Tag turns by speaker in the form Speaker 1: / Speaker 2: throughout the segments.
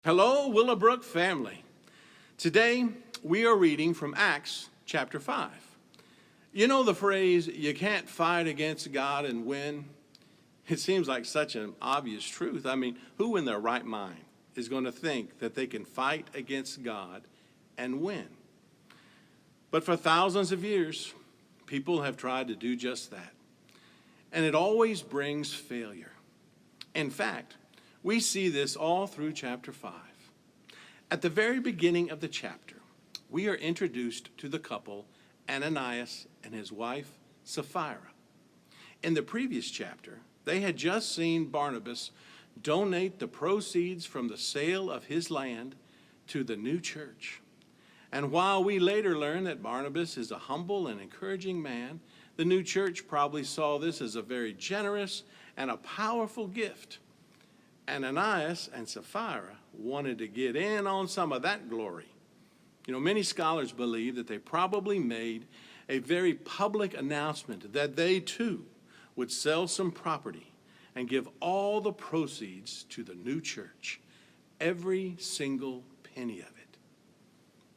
Speaker 1: Hello, Willowbrook family. Today, we are reading from Acts chapter 5. You know the phrase, you can't fight against God and win? It seems like such an obvious truth. I mean, who in their right mind is going to think that they can fight against God and win? But for thousands of years, people have tried to do just that. And it always brings failure. In fact, we see this all through chapter 5. At the very beginning of the chapter, we are introduced to the couple Ananias and his wife Sapphira. In the previous chapter, they had just seen Barnabas donate the proceeds from the sale of his land to the new church. And while we later learn that Barnabas is a humble and encouraging man, the new church probably saw this as a very generous and a powerful gift. Ananias and Sapphira wanted to get in on some of that glory. You know, many scholars believe that they probably made a very public announcement that they too would sell some property and give all the proceeds to the new church, every single penny of it.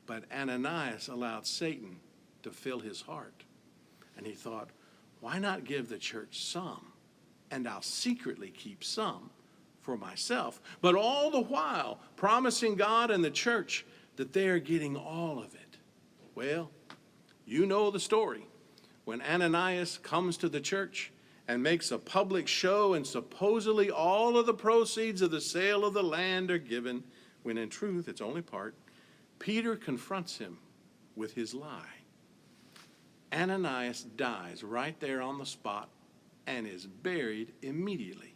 Speaker 1: But Ananias allowed Satan to fill his heart. And he thought, why not give the church some, and I'll secretly keep some for myself, but all the while promising God and the church that they are getting all of it. Well, you know the story. When Ananias comes to the church and makes a public show and supposedly all of the proceeds of the sale of the land are given, when in truth it's only part, Peter confronts him with his lie. Ananias dies right there on the spot and is buried immediately.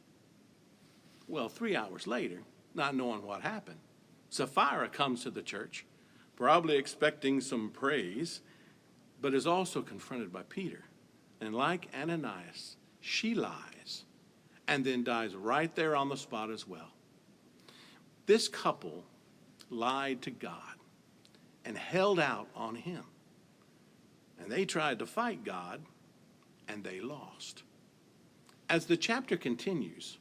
Speaker 1: Well, 3 hours later, not knowing what happened, Sapphira comes to the church, probably expecting some praise, but is also confronted by Peter. And like Ananias, she lies and then dies right there on the spot as well. This couple lied to God and held out on him. And they tried to fight God, and they lost. As the chapter continues,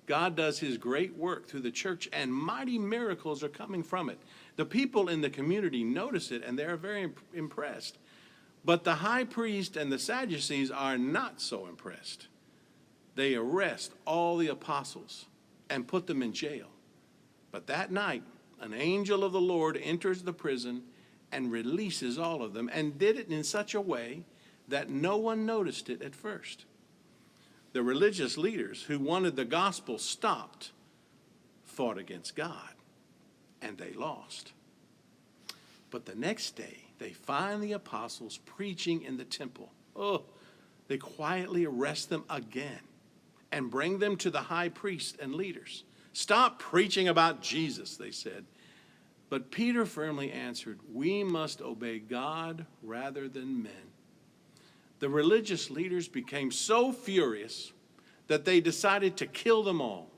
Speaker 1: God does his great work through the church, and mighty miracles are coming from it. The people in the community notice it, and they're very impressed. But the high priest and the Sadducees are not so impressed. They arrest all the apostles and put them in jail. But that night, an angel of the Lord enters the prison and releases all of them, and did it in such a way that no one noticed it at first. The religious leaders who wanted the gospel stopped fought against God, and they lost. But the next day, they find the apostles preaching in the temple. Oh, they quietly arrest them again and bring them to the high priest and leaders. Stop preaching about Jesus, they said. But Peter firmly answered, we must obey God rather than men. The religious leaders became so furious that they decided to kill them all.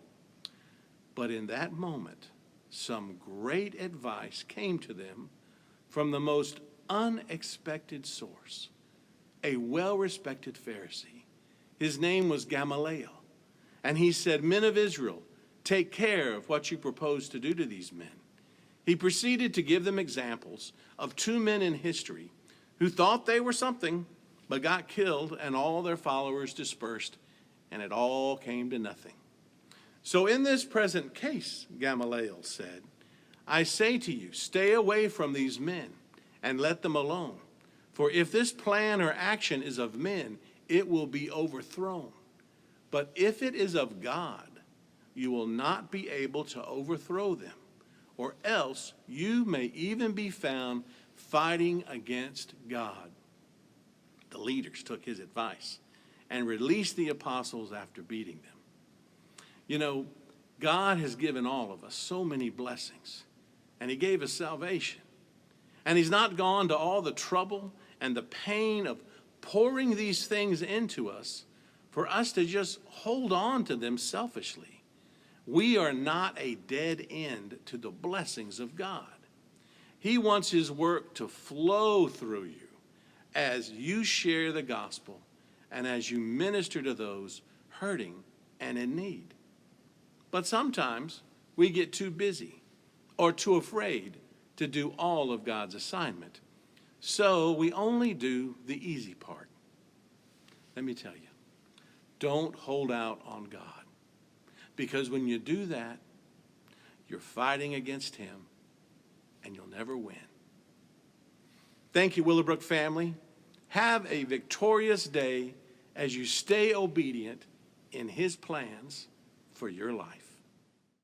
Speaker 1: But in that moment, some great advice came to them from the most unexpected source, a well-respected Pharisee. His name was Gamaliel, and he said, men of Israel, take care of what you propose to do to these men. He proceeded to give them examples of two men in history who thought they were something, but got killed, and all their followers dispersed, and it all came to nothing. So in this present case, Gamaliel said, I say to you, stay away from these men and let them alone. For if this plan or action is of men, it will be overthrown. But if it is of God, you will not be able to overthrow them, or else you may even be found fighting against God. The leaders took his advice and released the apostles after beating them. You know, God has given all of us so many blessings, and he gave us salvation. And he's not gone to all the trouble and the pain of pouring these things into us for us to just hold on to them selfishly. We are not a dead end to the blessings of God. He wants his work to flow through you as you share the gospel and as you minister to those hurting and in need. But sometimes we get too busy or too afraid to do all of God's assignment. So we only do the easy part. Let me tell you, don't hold out on God. Because when you do that, you're fighting against him and you'll never win. Thank you, Willowbrook family. Have a victorious day as you stay obedient in his plans for your life.